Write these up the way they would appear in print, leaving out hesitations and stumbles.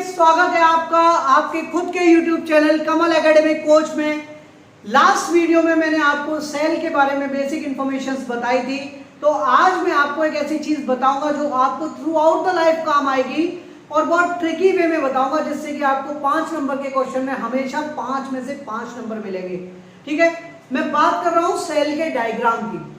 Students, स्वागत है आपका आपके खुद के YouTube चैनल कमल एकेडमिक कोच में। लास्ट वीडियो में मैंने आपको सेल के बारे में बेसिक इंफॉर्मेशंस बताई थी, तो आज मैं आपको एक ऐसी चीज बताऊंगा जो आपको थ्रू आउट द लाइफ काम आएगी और बहुत ट्रिकी वे में बताऊंगा, जिससे कि आपको 5 नंबर के क्वेश्चन में हमेशा 5 में से 5 नंबर मिलेंगे। ठीक है, मैं बात कर रहा हूं सेल के डायग्राम की।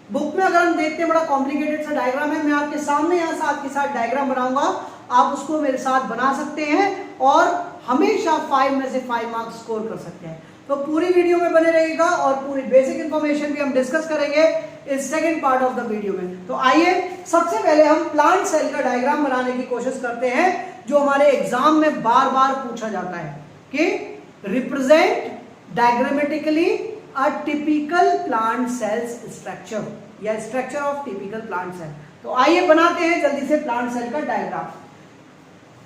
बुक में अगर हम देखते हैं बड़ा कॉम्प्लिकेटेड सा डायग्राम है, मैं आपके सामने यहाँ साथ के साथ डायग्राम बनाऊंगा, आप उसको मेरे साथ बना सकते हैं और हमेशा 5 में से 5 मार्क्स स्कोर कर सकते हैं। तो पूरी वीडियो में बने रहेगा और पूरी बेसिक इंफॉर्मेशन भी हम डिस्कस करेंगे इस second part of the video में। तो आइए सबसे पहले हम प्लांट सेल का डायग्राम बनाने की कोशिश करते हैं, जो हमारे एग्जाम में बार बार पूछा जाता है कि represent diagrammatically a typical plant cells structure या structure of typical plant cell। तो आइए बनाते हैं जल्दी से प्लांट सेल का डायग्राम।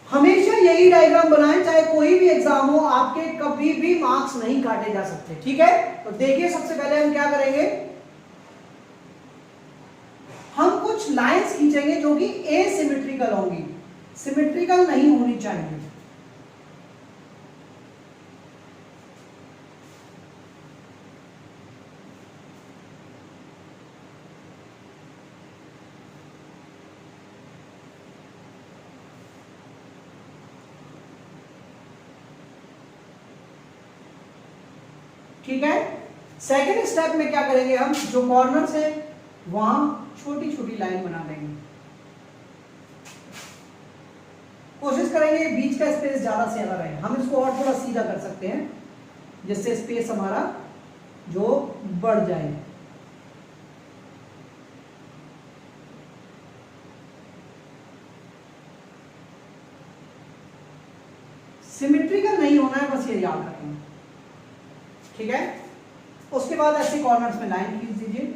हमेशा यही डायग्राम बनाएं, चाहे कोई भी एग्जाम हो, आपके कभी भी मार्क्स नहीं काटे जा सकते। ठीक है, तो देखिए सबसे पहले हम क्या करेंगे, हम कुछ लाइंस खींचेंगे जो कि एसिमेट्रिकल होंगी, सिमेट्रिकल नहीं होनी चाहिए। ठीक है, सेकंड स्टेप में क्या करेंगे, हम जो कॉर्नर्स है वहां छोटी छोटी लाइन बना देंगे। कोशिश करेंगे बीच का स्पेस ज्यादा से ज्यादा रहे। हम इसको और थोड़ा सीधा कर सकते हैं जिससे स्पेस हमारा जो बढ़ जाए। सिमेट्रिकल नहीं होना है, बस ये याद रखें। ठीक है, उसके बाद ऐसे कॉर्नर्स में लाइन खींच दीजिए,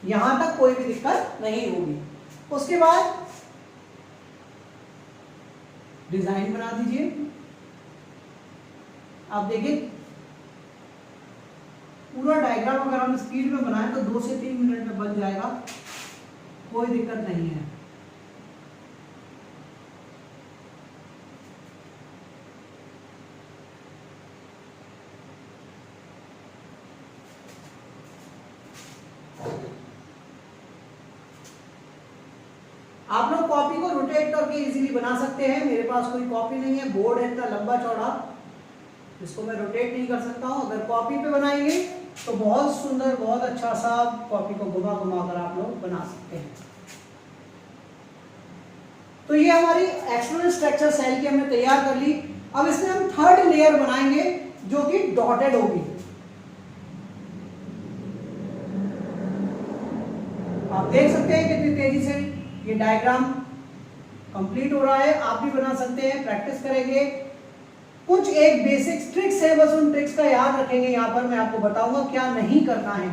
यहां तक कोई भी दिक्कत नहीं होगी। उसके बाद डिजाइन बना दीजिए। आप देखिए पूरा डायग्राम अगर हम स्पीड में बनाएं तो 2 से 3 मिनट में बन जाएगा, कोई दिक्कत नहीं है। आप लोग कॉपी को रोटेट करके इजीली बना सकते हैं। मेरे पास कोई कॉपी नहीं है, बोर्ड है इतना लंबा चौड़ा, इसको मैं रोटेट नहीं कर सकता हूं। अगर कॉपी पे बनाएंगे तो बहुत सुंदर, बहुत अच्छा सा कॉपी को घुमा घुमा कर आप लोग बना सकते हैं। तो ये हमारी एक्सटर्नल स्ट्रक्चर सेल की हमने तैयार कर ली। अब इसमें हम थर्ड लेयर बनाएंगे जो कि डॉटेड होगी। आप देख सकते हैं कितनी तेजी से ये डायग्राम कंप्लीट हो रहा है। आप भी बना सकते हैं, प्रैक्टिस करेंगे। कुछ एक बेसिक ट्रिक्स है, बस उन ट्रिक्स का याद रखेंगे। यहाँ पर मैं आपको बताऊंगा क्या नहीं करना है,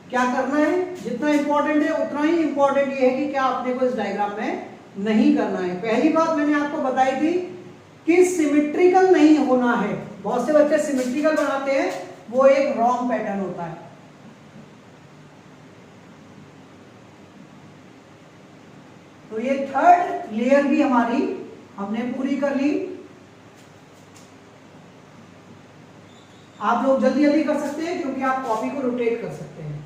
क्या करना है। जितना इंपॉर्टेंट है उतना ही इंपॉर्टेंट ये है कि क्या आपने को इस डायग्राम में नहीं करना है। पहली बात मैंने आपको बताई थी कि सिमेट्रिकल नहीं होना है। बहुत से बच्चे सिमेट्रिकल बनाते हैं, वो एक रॉन्ग पैटर्न होता है। तो ये थर्ड लेयर भी हमारी हमने पूरी कर ली। आप लोग जल्दी जल्दी कर सकते हैं क्योंकि आप कॉपी को रोटेट कर सकते हैं।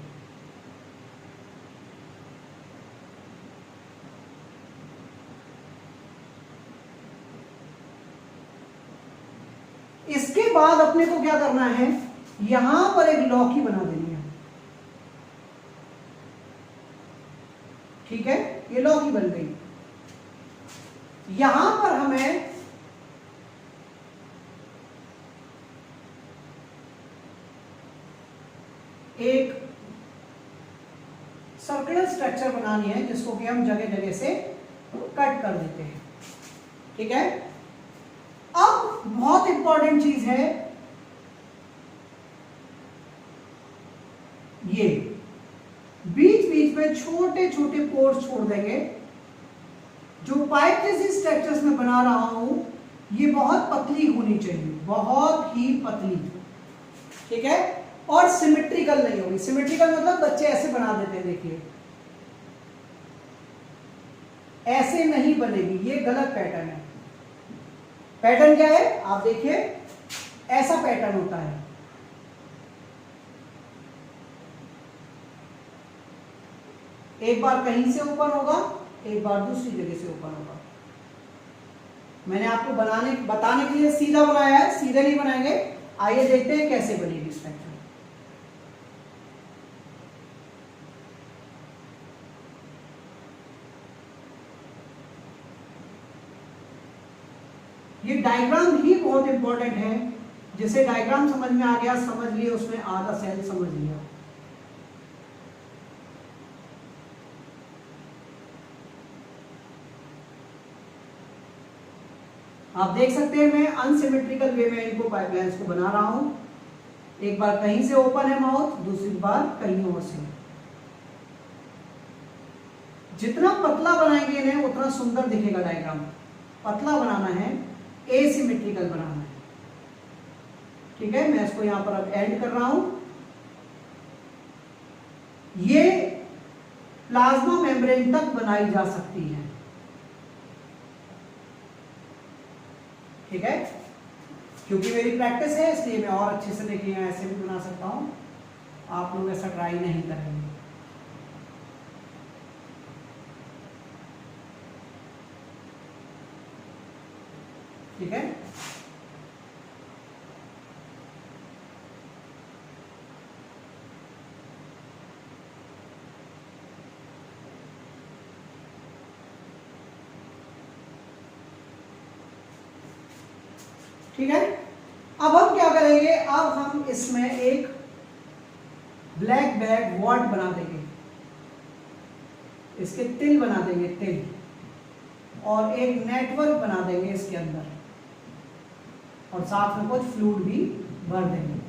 इसके बाद अपने को क्या करना है, यहां पर एक लौकी बना देनी है। ठीक है, ये लौकी बन गई। यहां पर हमें एक सर्कुलर स्ट्रक्चर बनानी है जिसको कि हम जगह जगह से कट कर देते हैं। ठीक है, अब बहुत इंपॉर्टेंट चीज है ये बीच बीच में छोटे छोटे पोर्स छोड़ देंगे। जो पाइप जैसी स्ट्रक्चर्स में बना रहा हूं ये बहुत पतली होनी चाहिए, बहुत ही पतली। ठीक है, और सिमेट्रिकल नहीं होगी। सिमेट्रिकल मतलब बच्चे ऐसे बना देते हैं, देखिए ऐसे नहीं बनेगी, ये गलत पैटर्न है। पैटर्न क्या है आप देखिए, ऐसा पैटर्न होता है। एक बार कहीं से ओपन होगा, एक बार दूसरी जगह से ओपन होगा। मैंने आपको बताने के लिए सीधा बनाया है, सीधे नहीं बनाएंगे। आइए देखते हैं कैसे बनेगी स्ट्रक्चर। ये डायग्राम ही बहुत इंपॉर्टेंट है। जिसे डायग्राम समझ में आ गया, समझ लिए, उसमें आधा सेल समझ लिया। आप देख सकते हैं मैं अनसिमेट्रिकल वे में इनको पाइपलाइंस को बना रहा हूं। एक बार कहीं से ओपन है माउथ, दूसरी बार कहीं और से। जितना पतला बनाएंगे इन्हें उतना सुंदर दिखेगा डायग्राम। पतला बनाना है, एसिमेट्रिकल बनाना है। ठीक है, मैं इसको यहां पर अब एंड कर रहा हूं। ये प्लाज्मा मेम्ब्रेन तक बनाई जा सकती है। ठीक है, क्योंकि मेरी प्रैक्टिस है इसलिए मैं और अच्छे से देखिए ऐसे भी बना सकता हूं। आप लोग ऐसा ट्राई नहीं करेंगे। ठीक है, ठीक है। अब हम क्या करेंगे, अब हम इसमें एक ब्लैक बैग वॉट बना देंगे। इसके तिल बना देंगे, तिल, और एक नेटवर्क बना देंगे इसके अंदर, और साथ में कुछ फ्लूइड भी भर देंगे।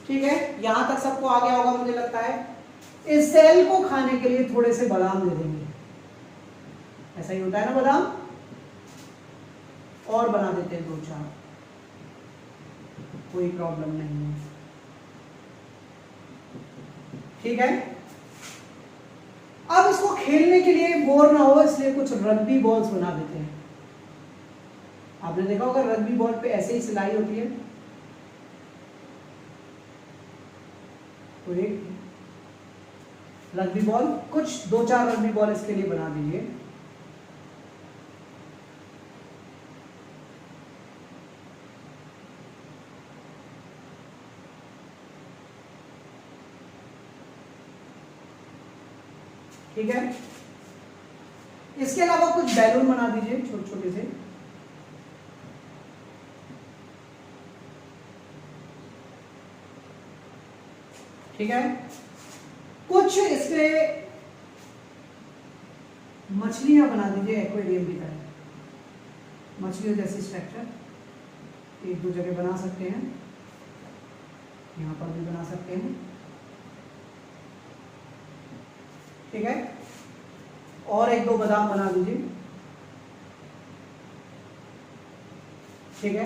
ठीक है, यहां तक सबको आ गया होगा मुझे लगता है। इस सेल को खाने के लिए थोड़े से बादाम दे देंगे। ऐसा ही होता है ना बादाम, और बना देते हैं 2-4, कोई प्रॉब्लम नहीं है। ठीक है, अब इसको खेलने के लिए बोर ना हो इसलिए कुछ रग्बी बॉल्स बना देते हैं। आपने देखा होगा रग्बी बॉल पे ऐसे ही सिलाई होती है। तो एक रग्बी बॉल, कुछ 2-4 रग्बी बॉल इसके लिए बना दीजिए। ठीक है, इसके अलावा कुछ बैलून बना दीजिए छोटे छोटे से। ठीक है, कुछ इसके मछलियां बना दीजिए एक्वेरियम की तरह, मछलियों जैसी स्ट्रक्चर। 1-2 जगह बना सकते हैं, यहां पर भी बना सकते हैं। ठीक है, और 1-2 बादाम बना दीजिए। ठीक है,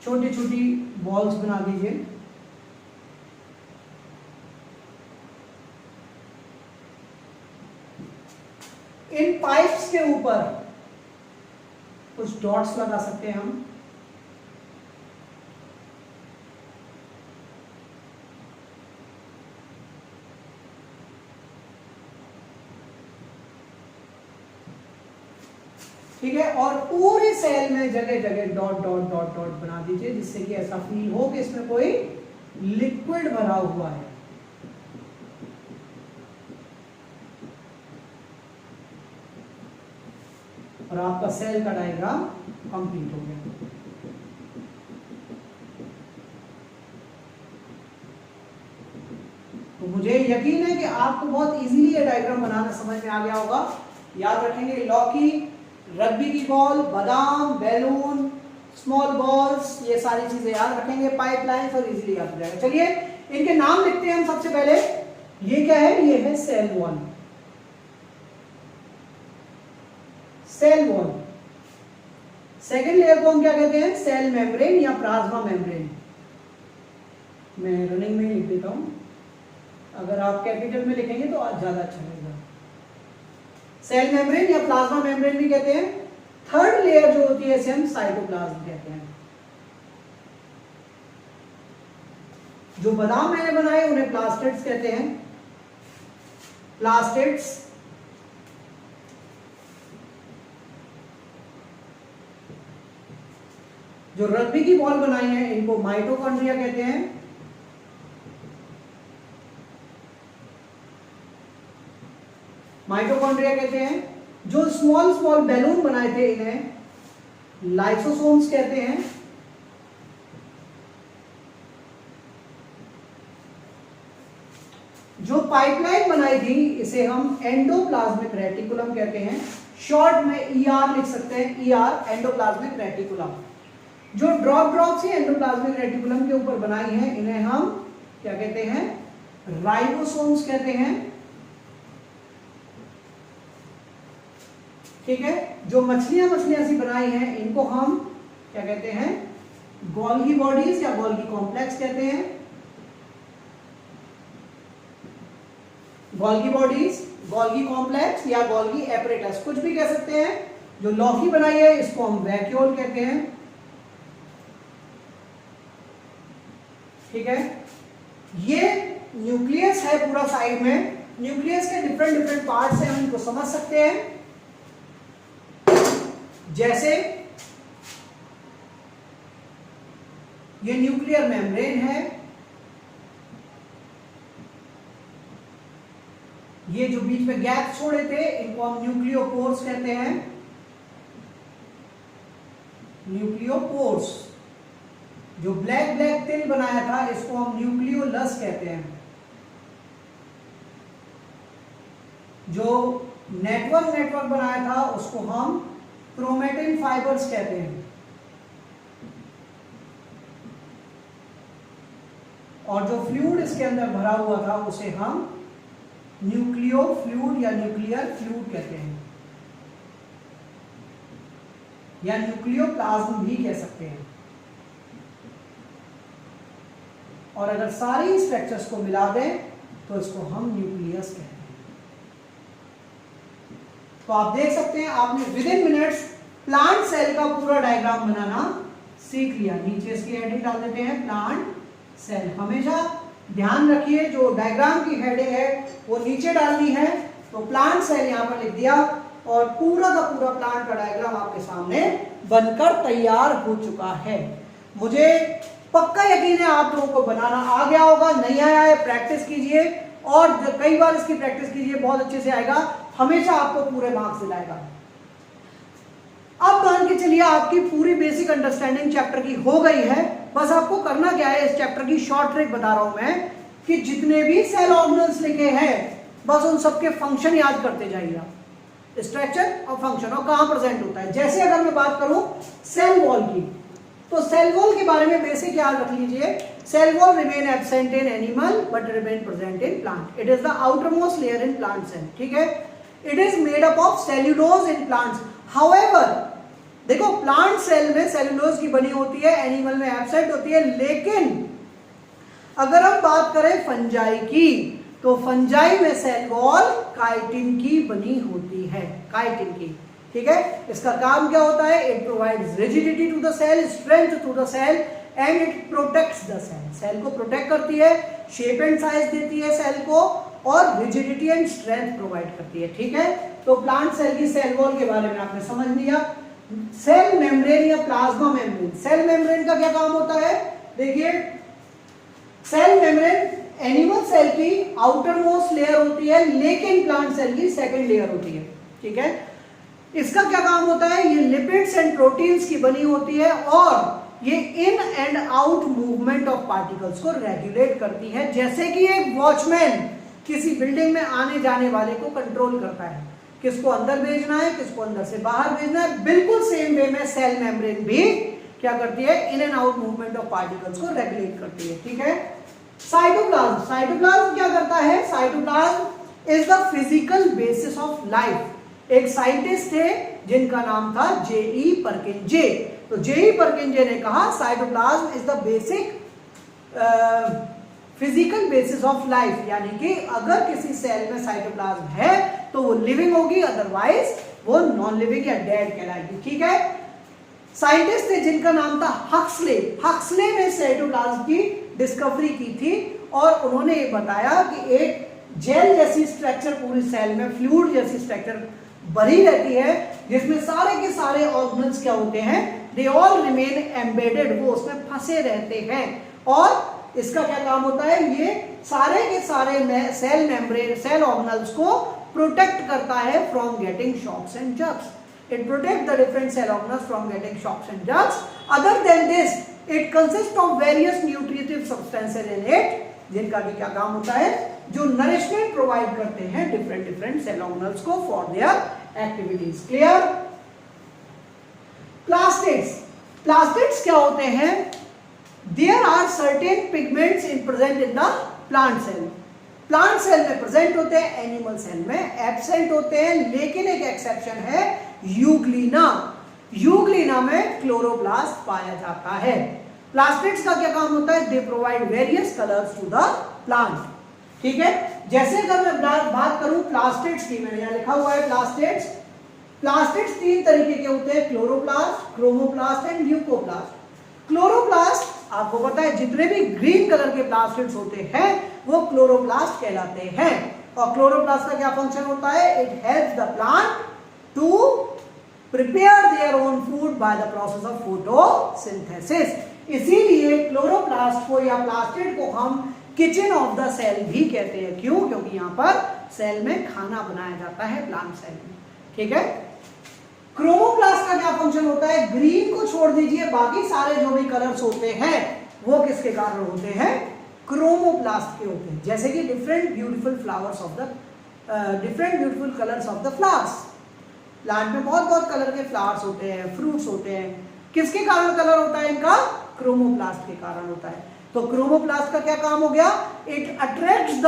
छोटी छोटी बॉल्स बना दीजिए। इन पाइप्स के ऊपर कुछ डॉट्स लगा सकते हैं हम। ठीक है, और पूरे सेल में जगह जगह डॉट डॉट डॉट डॉट बना दीजिए, जिससे कि ऐसा फील हो कि इसमें कोई लिक्विड भरा हुआ है। और आपका सेल का डायग्राम कंप्लीट हो गया। तो मुझे यकीन है कि आपको बहुत इजीली ये डायग्राम बनाना समझ में आ गया होगा। याद रखेंगे, लौकी, रग्बी की बॉल, बादाम, बैलून, स्मॉल बॉल्स, ये सारी चीजें याद रखेंगे, पाइपलाइंस, और इजीली याद हो जाएगा। चलिए इनके नाम लिखते हैं हम सबसे पहले। ये क्या है, ये है cell wall. Cell wall. Second layer को हम क्या कहते हैं, सेल मेम्ब्रेन या प्लाज्मा मेम्ब्रेन। मैं रनिंग में लिख देता हूं, अगर आप कैपिटल में लिखेंगे तो ज्यादा अच्छा लगेगा। सेल मेम्ब्रेन या प्लाज्मा मेम्ब्रेन भी कहते हैं। थर्ड लेयर जो होती है इसे हम साइटोप्लाज्म कहते हैं। जो बादाम मैंने बनाए उन्हें प्लास्टिड्स कहते हैं, प्लास्टिड्स। जो रग्बी की बॉल बनाई है इनको माइटोकॉन्ड्रिया कहते हैं। माइटोकॉन्ड्रिया कहते हैं। जो स्मॉल स्मॉल बैलून बनाए थे इन्हें लाइसोसोम्स कहते हैं। जो पाइपलाइन बनाई थी इसे हम एंडोप्लाज्मिक रेटिकुलम कहते हैं। शॉर्ट में ईआर लिख सकते हैं, ईआर एंडोप्लाज्मिक रेटिकुलम। जो ड्रॉप्स ही एंडोप्लाज्मिक रेटिकुलम के ऊपर बनाई हैं इन्हें हम क्या कहते हैं, राइबोसोम्स कहते हैं। ठीक है। जो मछलियां सी बनाई हैं इनको हम क्या कहते हैं, गोल्गी बॉडीज या गोल्गी कॉम्प्लेक्स कहते हैं। गोल्गी बॉडीज, गोल्गी कॉम्प्लेक्स या गोल्गी एपरेटस कुछ भी कह सकते हैं। जो लौकी बनाई है इसको हम वैक्यूल कहते हैं। ठीक है। ये न्यूक्लियस है पूरा साइड में। न्यूक्लियस के डिफरेंट पार्ट से हम इनको समझ सकते हैं। जैसे ये न्यूक्लियर मेम्ब्रेन है, ये जो बीच में गैप छोड़े थे इनको हम न्यूक्लियोपोर्स कहते हैं। न्यूक्लियोपोर्स। जो ब्लैक तिल बनाया था इसको हम न्यूक्लियोलस कहते हैं। जो नेटवर्क बनाया था उसको हम क्रोमेटिन फाइबर्स कहते हैं। और जो फ्लूइड इसके अंदर भरा हुआ था उसे हम न्यूक्लियो फ्लूइड या न्यूक्लियर फ्लूइड कहते हैं, या न्यूक्लियोप्लाज्म भी कह सकते हैं। और अगर सारी स्ट्रक्चर्स को मिला दें तो इसको हम न्यूक्लियस कहते हैं। तो आप देख सकते हैं आपने within minutes plant cell का पूरा डायग्राम बनाना सीख लिया। नीचे इसकी हेडिंग डाल देते हैं, प्लांट सेल। हमेशा ध्यान रखिए जो डायग्राम की हेडिंग है वो नीचे डालनी है। तो प्लांट सेल यहां पर लिख दिया और पूरा का पूरा प्लांट का डायग्राम आपके सामने बनकर तैयार हो चुका है। मुझे पक्का यकीन है आप लोगों को बनाना आ गया होगा। नहीं आया है प्रैक्टिस कीजिए और कई बार इसकी प्रैक्टिस कीजिए, बहुत अच्छे से आएगा, हमेशा आपको पूरे मार्क्स दिलाएगा। अब मान के चलिए आपकी पूरी बेसिक अंडरस्टैंडिंग चैप्टर की हो गई है। बस आपको करना क्या है, इस चैप्टर की शॉर्ट ट्रिक बता रहा हूं मैं कि जितने भी सेल ऑर्गेनल्स लिखे हैं बस उन सबके फंक्शन याद करते जाइएगा, स्ट्रक्चर और फंक्शन और कहां प्रेजेंट होता है। जैसे अगर मैं बात करूं सेल वॉल की, तो सेल वॉल के बारे में बेसिक याद रख लीजिए। Cell wall remain absent in animal but remain present in plant. It is the outermost layer in plant cell. ठीक है। It is made up of cellulose in plants. However, देखो plant cell में cellulose की बनी होती है, animal में absent होती है। लेकिन अगर हम बात करें फंजाई की, तो फंजाई में सेल वॉल काइटिन की बनी होती है, काइटिन की। ठीक है। इसका काम क्या होता है, it provides rigidity to the cell, strength to the cell and it protects the cell. Cell को प्रोटेक्ट करती है, शेप एंड साइज देती है सेल को और रिजिडिटी एंड स्ट्रेंथ प्रोवाइड करती है। ठीक है। तो प्लांट सेल की सेल वॉल के बारे में आपने समझ लिया। सेल मेम्ब्रेन या प्लाज्मा मेम्ब्रेन, सेल मेम्ब्रेन का क्या काम होता है, देखिए सेल मेम्ब्रेन एनिमल सेल की आउटर मोस्ट लेयर होती है, लेकिन प्लांट सेल की सेकंड लेयर होती है। ठीक है। इसका क्या काम होता है, ये लिपिड्स एंड प्रोटीन्स की बनी होती है और ये in and out movement of particles को रेगुलेट करती है। जैसे कि एक वॉचमैन किसी बिल्डिंग में आने जाने वाले को कंट्रोल करता है, किसको अंदर भेजना है, किसको अंदर से बाहर भेजना है, बिल्कुल सेम वे में सेल मेम्ब्रेन भी क्या करती है, in and out movement of particles को रेगुलेट करती है। ठीक है। साइटोप्लाज्म, साइटोप्लाज्म क्या करता है, cytoplasm is the physical basis of life. एक साइंटिस्ट थे जिनका नाम था जेई परकिंजे। तो जेई परकिंजे ने कहा cytoplasm is the basic physical basis of life, यानी कि अगर किसी सेल में साइटोप्लाज्म है तो वो लिविंग होगी, अदरवाइज वो नॉन लिविंग या डेड कहलाएगी। ठीक है, साइंटिस्ट थे जिनका नाम था हक्सले। हक्सले ने साइटोप्लाज्म की डिस्कवरी की थी और उन्होंने ये बताया कि एक जेल जैसी स्ट्रक्चर पूरी सेल में, फ्लूइड जैसी स्ट्रक्चर बनी रहती है, जिसमें सारे के सारे ऑर्गेनल्स क्या होते हैं, दे ऑल रिमेन एम्बेडेड, वो उसमें फंसे रहते हैं। और इसका क्या काम होता है, ये सारे के सारे सेल मेम्ब्रेन, सेल ऑर्गेनल्स को प्रोटेक्ट करता है from getting shocks and jerks. It protects the different cell organelles from getting shocks and jerks. Other than this, it consists of various nutritive substances in it, जिनका भी क्या काम होता है, जो नरिशमेंट प्रोवाइड करते हैं डिफरेंट सेल ऑर्गेनल्स को for their activities. Clear? Plastids, plastids क्या होते हैं, there are certain pigments in present in the plant cell. Plant cell में प्रेजेंट होते हैं, एनिमल सेल में एब्सेंट होते हैं, लेकिन एक एक्सेप्शन है, यूग्लिना। यूग्लिना में क्लोरोप्लास्ट पाया जाता है। प्लास्टिड्स का क्या काम होता है, they provide various colours to the plant. ठीक है, जैसे अगर मैं बात करूं प्लास्टिड्स की, मैंने यहां लिखा हुआ है प्लास्टिड्स। प्लास्टिड्स तीन तरीके के होते हैं, chloroplast, chromoplast and leucoplast. Chloroplast आपको पता है जितने भी ग्रीन कलर के प्लास्टिड्स होते हैं वो क्लोरोप्लास्ट कहलाते हैं। और क्लोरोप्लास्ट का क्या फंक्शन होता है, it helps the plant to prepare their own food by the process of photosynthesis। इसीलिए क्लोरोप्लास्ट को या प्लास्टिड को हम किचन ऑफ द सेल भी कहते हैं। क्यों? क्योंकि यहाँ पर सेल में खाना बनाया जाता है प्लांट सेल में। ठीक है, क्रोमोप्लास्ट का क्या फंक्शन होता है, ग्रीन को छोड़ दीजिए, बाकी सारे जो भी कलर्स होते हैं वो किसके कारण होते हैं, क्रोमोप्लास्ट के होते हैं। जैसे कि different beautiful flowers of the different beautiful colours of the flowers. Plant में बहुत कलर के फ्लावर्स होते हैं, फ्रूट्स होते हैं, किसके कारण कलर होता है इनका, क्रोमोप्लास्ट के कारण होता है। तो क्रोमोप्लास्ट का क्या काम हो गया, it attracts the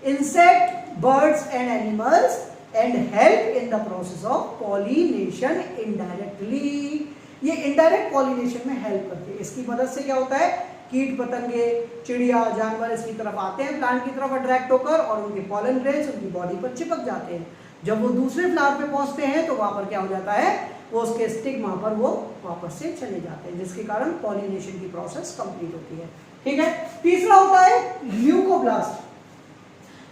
insect, birds and animals and help in the process of pollination indirectly. ये इनडायरेक्ट पॉलिनेशन में हेल्प करती है। इसकी मदद से क्या होता है, कीट पतंगे, चिड़िया, जानवर इसकी तरफ आते हैं, प्लांट की तरफ अट्रैक्ट होकर, और उनके पॉलन ग्रेन्स उनकी बॉडी पर चिपक जाते हैं। जब वो दूसरे फ्लावर पे पहुंचते हैं तो वहां पर क्या हो जाता है, वो उसके स्टिग्मा पर वो वापस से चले जाते हैं, जिसके कारण पॉलिनेशन की प्रोसेस कंप्लीट होती है। ठीक है, तीसरा होता है ल्यूकोप्लास्ट।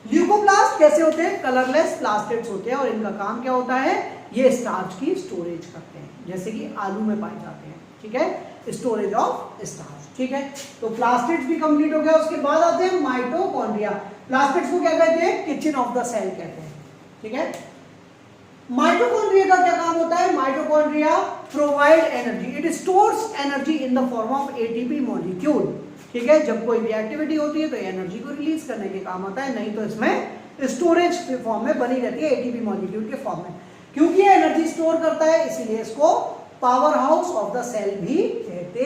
ल्यूकोप्लास्ट कैसे होते हैं, कलरलेस प्लास्टिड्स होते हैं और इनका काम क्या होता है, ये स्टार्च की स्टोरेज करते हैं, जैसे कि आलू में पाए जाते हैं। ठीक है, स्टोरेज ऑफ स्टार्च। ठीक है, तो प्लास्टिड्स भी कंप्लीट हो गया। उसके बाद आते हैं माइटोकॉन्ड्रिया। प्लास्टिड्स को क्या कहते हैं, किचन ऑफ द सेल कहते हैं। ठीक है, माइटोकॉन्ड्रिया का क्या काम होता है, mitochondria provide energy, it stores energy in the form of ATP molecule. ठीक है, जब कोई भी एक्टिविटी होती है तो एनर्जी को रिलीज करने के काम आता है, नहीं तो इसमें स्टोरेज के फॉर्म में बनी रहती है, एटीपी मॉलिक्यूल के फॉर्म में। क्योंकि ये एनर्जी स्टोर करता है इसीलिए इसको power house of the cell भी कहते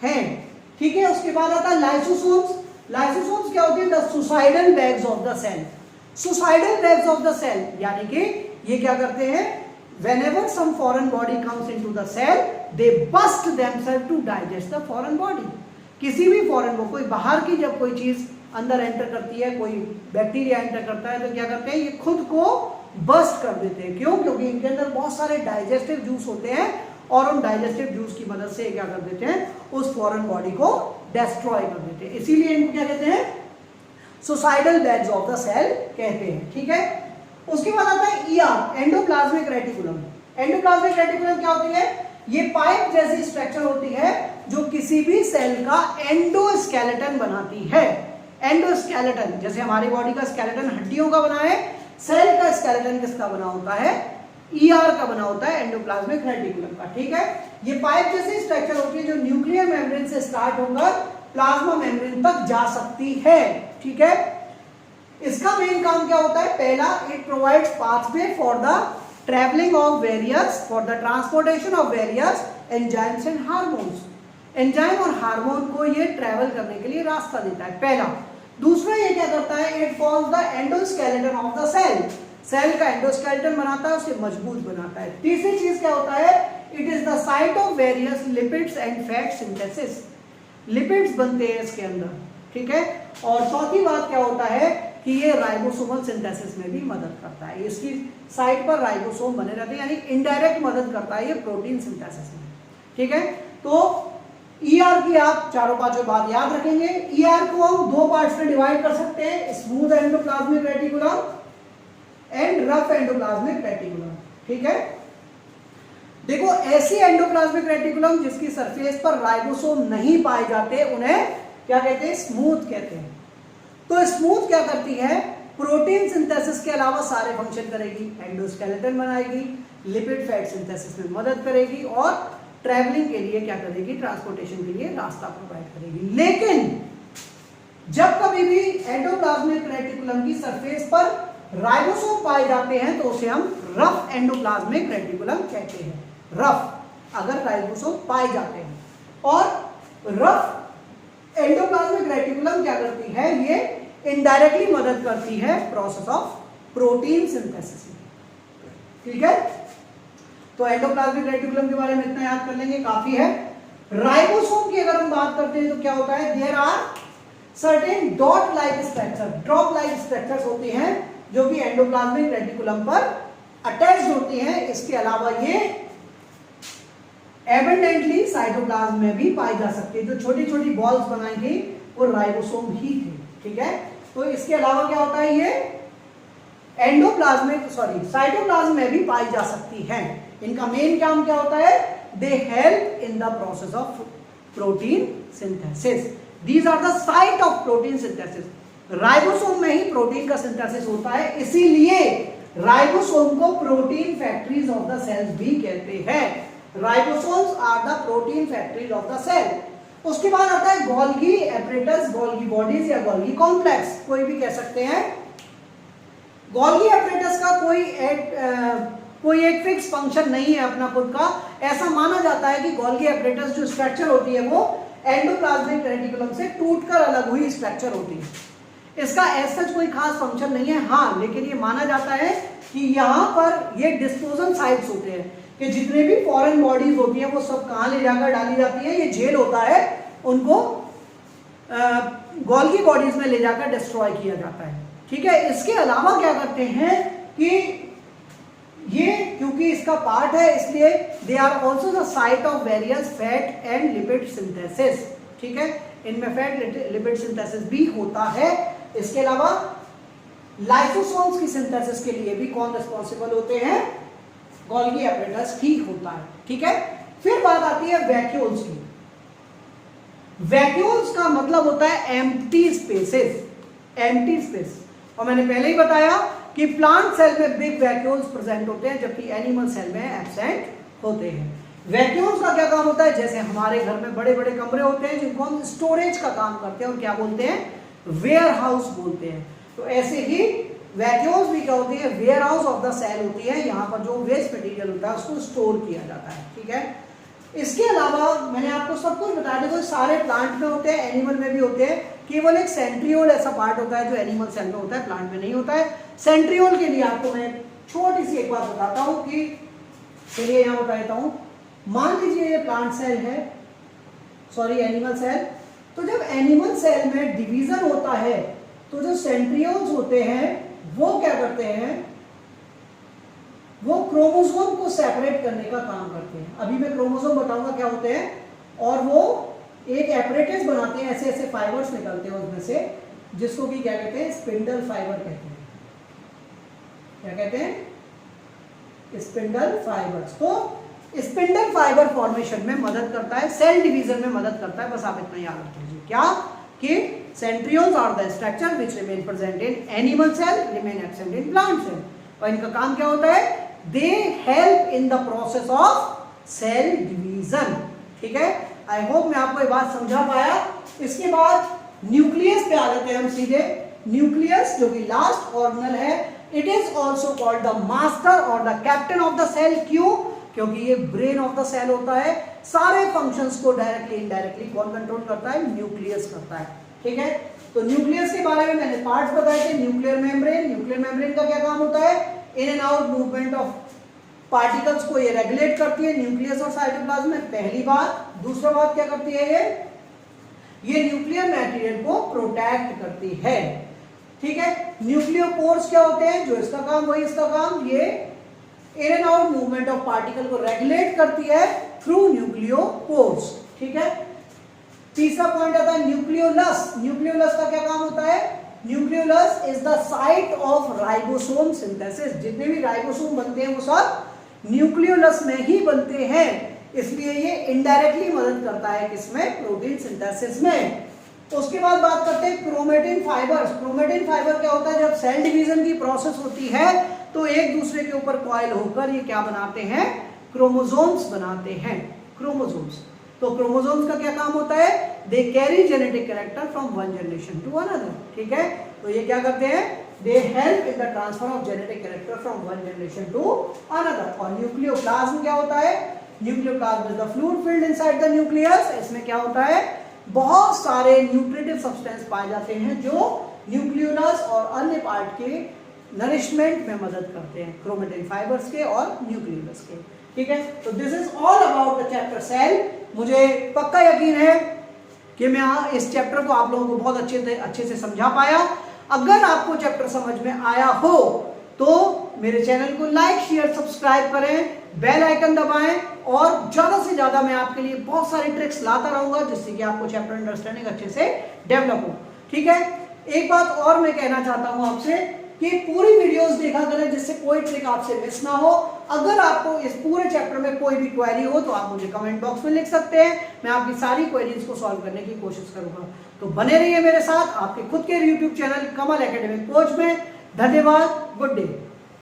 हैं। ठीक है, उसके बाद आता है लाइसोसोम्स। लाइसोसोम्स क्या होती है, the suicidal bags of the cell. Suicidal bags of the cell यानी कि ये क्या करते हैं, whenever some foreign body comes into the cell, they burst themselves to digest the foreign body। किसी भी फॉरेन को, कोई बाहर की जब कोई चीज अंदर एंटर करती है, कोई बैक्टीरिया एंटर करता है, तो क्या करते हैं, ये खुद को बस्ट कर देते हैं। क्यों? क्योंकि इनके अंदर बहुत सारे डाइजेस्टिव जूस होते हैं और उन डाइजेस्टिव जूस की मदद से क्या कर देते हैं, उस फॉरेन बॉडी को डिस्ट्रॉय कर देते हैं। इसीलिए इनको क्या कहते हैं, suicidal bags of the cell कहते हैं। ठीक है, उसके बाद आता है ER, endoplasmic reticulum. Endoplasmic reticulum क्या होती है, ये पाइप जैसी स्ट्रक्चर होती है जो किसी भी सेल का एंडोस्केलेटन बनाती है। एंडोस्केलेटन, जैसे हमारी बॉडी का स्केलेटन हड्डियों का बना है, सेल का स्केलेटन किसका बना होता है, ईआर का बना होता है, एंडोप्लाज्मिक रेटिकुलम का। ठीक है, ये पाइप जैसी स्ट्रक्चर होती है जो न्यूक्लियर मेम्ब्रेन से स्टार्ट होकर प्लाज्मा मेम्ब्रेन तक जा सकती है। ठीक है, इसका मेन काम क्या होता है, पहला, it provides pathway for the travelling of various, for the transportation of various enzymes and hormones. Enzyme और हार्मोन को ये ट्रैवल करने के लिए रास्ता देता है, पहला। दूसरा, ये क्या करता है, it forms the endoskeleton of the cell. Cell का एंडोस्केलेटन बनाता है, उसे मजबूत बनाता है। तीसरी चीज क्या होता है, it is the site of various lipids and fat synthesis. Lipids बनते हैं इसके अंदर। ठीक है, और चौथी बात क्या होता है कि ये राइबोसोमल सिंथेसिस में भी मदद करता है, इसकी साइड पर राइबोसोम बने रहते हैं, यानी इनडायरेक्ट मदद करता है ये प्रोटीन सिंथेसिस में। ठीक है, तो ईआर की आप चारों पांचों बात याद रखेंगे। ईआर को हम दो पार्ट्स में डिवाइड कर सकते हैं, smooth endoplasmic reticulum and rough endoplasmic reticulum. ठीक है, देखो ऐसी एंडोप्लाज्मिक रेटिकुलम जिसकी सरफेस पर राइबोसोम नहीं पाए जाते उन्हें क्या कहते हैं, स्मूथ कहते हैं। तो स्मूथ क्या करती है, प्रोटीन सिंथेसिस के अलावा सारे फंक्शन करेगी, एंडोस्केलेटन बनाएगी, लिपिड फैट सिंथेसिस में मदद करेगी और ट्रैवलिंग के लिए क्या करेगी, ट्रांसपोर्टेशन के लिए रास्ता प्रोवाइड करेगी। लेकिन जब कभी भी एंडोप्लाज्मिक रेटिकुलम की सरफेस पर राइबोसोम पाए जाते हैं तो उसे हम रफ एंडोप्लाज्मिक रेटिकुलम कहते हैं। रफ, अगर राइबोसोम पाए जाते हैं। और रफ एंडोप्लाज्मिक रेटिकुलम क्या करती है, ये इनडायरेक्टली मदद करती है प्रोसेस ऑफ प्रोटीन सिंथेसिस में। ठीक है, तो एंडोप्लाज्मिक रेटिकुलम के बारे में इतना याद कर लेंगे, काफी है। राइबोसोम की अगर हम बात करते हैं तो क्या होता है, there are certain dot like structure, drop like structures होती हैं जो कि एंडोप्लाज्मिक रेटिकुलम पर अटैच्ड होती हैं। इसके अलावा ये एबंडेंटली साइटोप्लाज्म में भी पाई जा सकती है। जो छोटी छोटी बॉल्स बनाई गई वो राइबोसोम ही थे। ठीक है, तो इसके अलावा क्या होता है, ये साइटोप्लाज्म में भी पाई जा सकती हैं। इनका मेन काम क्या होता है, they help in the process of protein synthesis. These are the site of protein synthesis. Ribosome में ही प्रोटीन का सिंथेसिस होता है, इसीलिए राइबोसोम को protein factories of the cells भी कहते हैं। Ribosomes are the protein factories of the cell. उसके बाद आता है गोल्गी एपरेटस, गोल्गी बॉडीज या गोल्गी कॉम्प्लेक्स, कोई भी कह सकते हैं। गोल्गी एपरेटस का कोई एक फिक्स फंक्शन नहीं है अपना खुद का। ऐसा माना जाता है कि गोल्गी एपरेटस जो स्ट्रक्चर होती है वो एंडोप्लाज्मिक रेटिकुलम से टूटकर अलग हुई स्ट्रक्चर होती है। इसका ऐसा कोई खास फंक्शन नहीं है, हाँ, लेकिन ये माना जाता है कि यहाँ पर ये डिस्पोजल साइट्स होते हैं कि जितने भी फॉरेन बॉडीज होती हैं वो सब कहाँ ले जाकर डाली जाती है, ये जेल होता है, उनको गोल्गी बॉडीज में ले जाकर डिस्ट्रॉय किया जाता है। ठीक है, इसके अलावा क्या करते हैं कि ये क्योंकि इसका पार्ट है इसलिए they are also the site of various fat and lipid synthesis. ठीक है, इनमें फैट लिपिड सिंथेसिस भी होता है। इसके अलावा लाइसोसोम्स की सिंथेसिस के लिए भी कौन रिस्पॉन्सिबल होते हैं, गोल्गी एपरेटस ही होता है। ठीक है, फिर बात आती है वैक्यूल्स की। वैक्यूल्स का मतलब होता है एम्प्टी स्पेसेस, एम्प्टी स्पेस। और मैंने पहले ही बताया कि प्लांट सेल में बिग वैक्यूल्स प्रेजेंट होते हैं जबकि एनिमल सेल में एब्सेंट होते हैं। वैक्यूल्स का क्या काम होता है, जैसे हमारे घर में बड़े बड़े कमरे होते हैं जिनको हम स्टोरेज का काम करते हैं और क्या बोलते हैं, वेयर हाउस बोलते हैं। तो ऐसे ही वैक्यूल्स भी क्या होती है, warehouse of the cell होती है। यहाँ पर जो वेस्ट मटेरियल होता है उसको स्टोर किया जाता है। ठीक है, इसके अलावा मैंने आपको सब कुछ बता दिया, सारे प्लांट में होते हैं, एनिमल में भी होते हैं। केवल एक सेंट्रियोल ऐसा पार्ट होता है जो एनिमल सेल में होता है, प्लांट में नहीं होता है। सेंट्रियोल के लिए आपको मैं छोटी सी एक बात बताता हूँ कि चलिए यहाँ बता देता हूँ। मान लीजिए ये प्लांट सेल है, सॉरी एनिमल सेल। तो जब एनिमल सेल में डिवीजन होता है तो जो सेंट्रियोल्स होते हैं वो क्या करते हैं, वो क्रोमोसोम को सेपरेट करने का काम करते हैं। अभी मैं क्रोमोसोम बताऊंगा क्या होते हैं, और वो एक एपरेटस बनाते हैं, ऐसे ऐसे फाइबर्स निकलते हैं उसमें से, जिसको कि क्या कहते हैं, स्पिंडल फाइबर कहते हैं। क्या कहते हैं, स्पिंडल फाइबर्स। तो स्पिंडल फाइबर फॉर्मेशन में मदद करता है, सेल डिवीजन में मदद करता है। बस आप इतना याद रख लीजिए क्या, कि centrioles are the structure which remain present in animal cell, remain absent in plant cell. और इनका काम क्या होता है, they help in the process of cell division. ठीक है, आई होप मैं आपको ये बात समझा पाया। इसके बाद न्यूक्लियस पे आ जाते हैं हम सीधे। न्यूक्लियस जो कि लास्ट ऑर्गेनल है, it is also called the master और the captain of the cell. क्यों, क्योंकि ये ब्रेन ऑफ द सेल होता है। सारे फंक्शंस को डायरेक्टली इनडायरेक्टली कौन कंट्रोल करता है, न्यूक्लियस करता है। ठीक है, तो न्यूक्लियस के बारे में मैंने पार्ट्स बताए थे। न्यूक्लियर मेम्ब्रेन, न्यूक्लियर मेम्ब्रेन का क्या काम होता है, in and out movement of particles को ये रेगुलेट करती है, न्यूक्लियस और साइटोप्लाज्म में, पहली बात। दूसरा बात क्या करती है, ये न्यूक्लियर मटेरियल को प्रोटेक्ट करती है। ठीक है, न्यूक्लियोपोर्स क्या होते हैं, जो इसका काम वही इसका काम, ये in and out movement of particle को रेगुलेट करती है थ्रू न्यूक्लियोपोर्स। ठीक है। तीसरा पॉइंट आता है न्यूक्लियोलस। न्यूक्लियोलस का क्या काम होता है, nucleolus is the site of ribosome synthesis. जितने भी राइबोसोम बनते हैं वो सब न्यूक्लियोलस में ही बनते हैं, इसलिए ये इनडायरेक्टली मदद करता है किसमें, प्रोटीन सिंथेसिस में। उसके बाद बात करते हैं क्रोमेटिन फाइबर्स। क्रोमेटिन फाइबर क्या होता है, जब सेल डिवीजन की प्रोसेस होती है तो एक दूसरे के ऊपर कॉइल होकर ये क्या बनाते हैं, क्रोमोसोम्स बनाते हैं, क्रोमोसोम्स। तो क्रोमोसोम्स का क्या काम होता है, they carry genetic character from one generation to another. ठीक है। तो ये क्या करते हैं, they help in the transfer of genetic character from one generation to another. और न्यूक्लियोप्लाज्म क्या होता है, nucleoplasm is the fluid filled inside the nucleus. इसमें क्या होता है, बहुत सारे न्यूट्रिटिव सब्सटेंस पाए जाते हैं जो न्यूक्लियोलस और अन्य पार्ट के नरिशमेंट में मदद करते हैं, क्रोमेटिन फाइबर्स के और न्यूक्लियोलस के। ठीक है। तो this is all about the chapter cell. मुझे पक्का यकीन है कि मैं इस चैप्टर को आप लोगों को बहुत अच्छे से समझा पाया। अगर आपको चैप्टर समझ में आया हो तो मेरे चैनल को लाइक शेयर सब्सक्राइब करें, बेल आइकन दबाएं और ज्यादा से ज्यादा मैं आपके लिए बहुत सारी ट्रिक्स लाता रहूंगा जिससे कि आपको चैप्टर अंडरस्टैंडिंग अच्छे से डेवलप हो। ठीक है। एक बात और मैं कहना चाहता हूं आपसे कि पूरी वीडियोस देखा करें जिससे कोई ट्रिक आपसे मिस ना हो। अगर आपको इस पूरे चैप्टर में कोई भी क्वेरी हो तो आप मुझे कमेंट बॉक्स में लिख सकते हैं, मैं आपकी सारी क्वेरीज को सॉल्व करने की कोशिश करूंगा। तो बने रहिए मेरे साथ आपके खुद के YouTube चैनल कमल एकेडमिक कोच में। धन्यवाद, गुड डे।